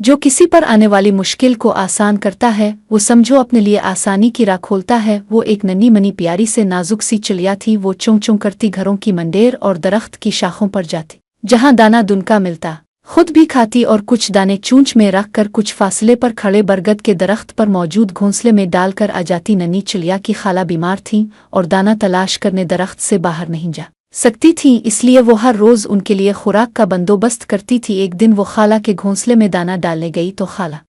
जो किसी पर आने वाली मुश्किल को आसान करता है वो समझो अपने लिए आसानी की राह खोलता है। वो एक नन्ही मनी प्यारी से नाजुक सी चिड़िया थी। वो चों चों करती घरों की मंडेर और दरख्त की शाखों पर जाती, जहाँ दाना दुनका मिलता खुद भी खाती और कुछ दाने चूंच में रख कर कुछ फासले पर खड़े बरगद के दरख्त पर मौजूद घोंसले में डालकर आ जाती। नन्ही चिड़िया की खाला बीमार थी और दाना तलाश करने दरख्त से बाहर नहीं जा सकती थी, इसलिए वो हर रोज उनके लिए खुराक का बंदोबस्त करती थी। एक दिन वो खाला के घोंसले में दाना डालने गई तो खाला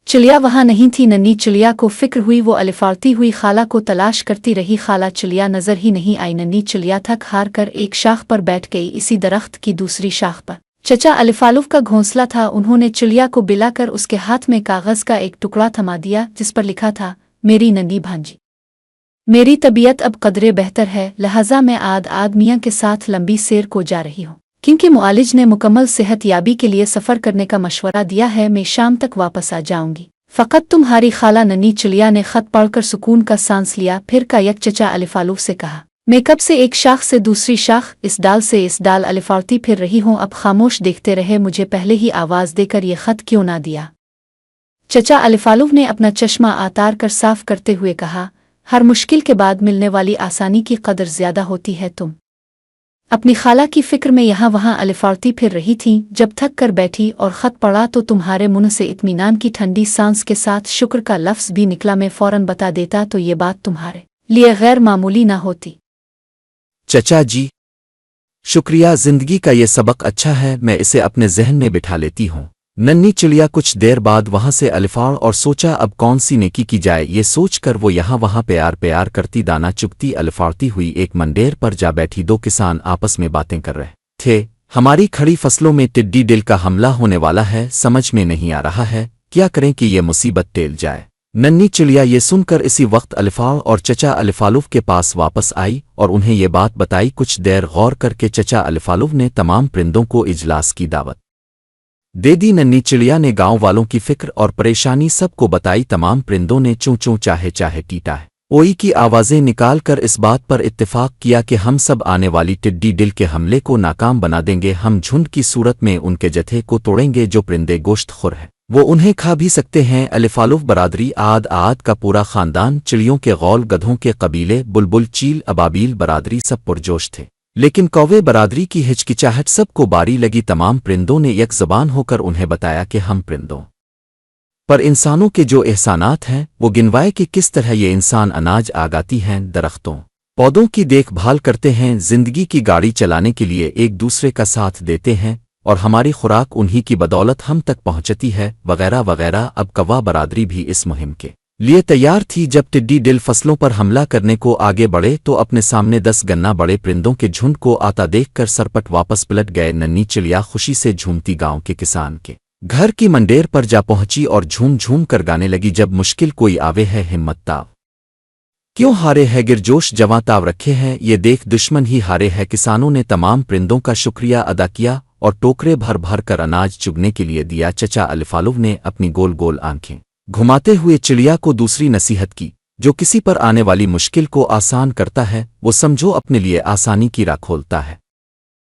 चिड़िया वहां नहीं थी। नन्ही चिड़िया को फिक्र हुई। वो अलिफाड़ती हुई खाला को तलाश करती रही। खाला चिड़िया नजर ही नहीं आई। नन्ही चिड़िया थक हार कर एक शाख पर बैठ गई। इसी दरख्त की दूसरी शाख पर चचा अलिफालूफ का घोंसला था। उन्होंने चिड़िया को बिलाकर उसके हाथ में कागज का एक टुकड़ा थमा दिया जिस पर लिखा था, मेरी नन्ही भांजी, मेरी तबीयत अब कदरे बेहतर है, लिहाजा मैं आद मियाँ के साथ लंबी सैर को जा रही हूँ, क्योंकि मुआलिज ने मुकम्मल सेहत याबी के लिए सफ़र करने का मशवरा दिया है। मैं शाम तक वापस आ जाऊंगी, फ़कत तुम्हारी खाला। नन्ही चिड़िया ने खत पढ़कर सुकून का सांस लिया। फिर कायक चचा अलिफालूफ से कहा, मैं कब से एक शाख से दूसरी शाख, इस डाल से इस डाल अलिफाड़ती फिर रही हूँ, अब खामोश देखते रहे, मुझे पहले ही आवाज़ देकर ये खत क्यों ना दिया। चचा अलिफालूफ ने अपना चश्मा आतार कर साफ करते हुए कहा, हर मुश्किल के बाद मिलने वाली आसानी की कदर ज्यादा होती है। तुम अपनी खाला की फिक्र में यहाँ वहाँ अलिफाड़ती फिर रही थी। जब थक कर बैठी और ख़त पढ़ा तो तुम्हारे मुंह से इत्मीनान की ठंडी सांस के साथ शुक्र का लफ्ज़ भी निकला। मैं फ़ौरन बता देता तो ये बात तुम्हारे लिए गैर मामूली ना होती। चचा जी, शुक्रिया, जिंदगी का ये सबक अच्छा है, मैं इसे अपने जहन में बिठा लेती हूँ। नन्ही चिड़िया कुछ देर बाद वहां से अलिफाड़ और सोचा अब कौन सी नेकी की जाए। ये सोचकर वो यहाँ वहाँ प्यार करती दाना चुगती अलिफाड़ती हुई एक मंडेर पर जा बैठी। दो किसान आपस में बातें कर रहे थे। हमारी खड़ी फसलों में टिड्डी दिल का हमला होने वाला है, समझ में नहीं आ रहा है क्या करें कि ये मुसीबत टेल जाए। नन्ही चिड़िया ये सुनकर इसी वक्त अलिफाड़ और चचा अलिफालूफ के पास वापस आई और उन्हें ये बात बताई। कुछ देर गौर करके चचा अलिफालूफ ने तमाम परिंदों को इजलास की दावत दे दी। नन्ही चिड़िया ने गांव वालों की फिक्र और परेशानी सबको बताई। तमाम परिंदों ने चूं चूं चाहे चाहे टीटा है ओई की आवाज़ें निकाल कर इस बात पर इत्तेफाक किया कि हम सब आने वाली टिड्डी दिल के हमले को नाकाम बना देंगे। हम झुंड की सूरत में उनके जत्थे को तोड़ेंगे। जो परिंदे गोश्तखोर है वो उन्हें खा भी सकते हैं। अलिफालूफ बरादरी, आद का पूरा खानदान, चिड़ियों के गौल, गधों के कबीले, बुलबुल, चील, अबाबील बरादरी सब पुरजोश थे। लेकिन कौवे बरादरी की हिचकिचाहट सबको बारी लगी। तमाम परिंदों ने एक ज़बान होकर उन्हें बताया कि हम परिंदों पर इंसानों के जो एहसानात हैं वो गिनवाए कि किस तरह ये इंसान अनाज आगाती हैं, दरख्तों पौधों की देखभाल करते हैं, जिंदगी की गाड़ी चलाने के लिए एक दूसरे का साथ देते हैं और हमारी खुराक उन्हीं की बदौलत हम तक पहुंचती है, वगैरह वगैरह। अब कौवा बरादरी भी इस मुहिम के लिए तैयार थी। जब टिड्डी दिल फसलों पर हमला करने को आगे बढ़े तो अपने सामने 10 गन्ना बड़े परिंदों के झुंड को आता देखकर सरपट वापस पलट गए। नन्ही चिड़िया खुशी से झूमती गांव के किसान के घर की मंडेर पर जा पहुंची और झूम झूम कर गाने लगी, जब मुश्किल कोई आवे है हिम्मत ताव क्यों हारे है, गिरजोश जवां ताव रखे हैं, ये देख दुश्मन ही हारे है। किसानों ने तमाम परिंदों का शुक्रिया अदा किया और टोकरे भर भर कर अनाज चुगने के लिए दिया। चचा अलिफालूफ ने अपनी गोल गोल आंखें घुमाते हुए चिड़िया को दूसरी नसीहत की, जो किसी पर आने वाली मुश्किल को आसान करता है वो समझो अपने लिए आसानी की राह खोलता है।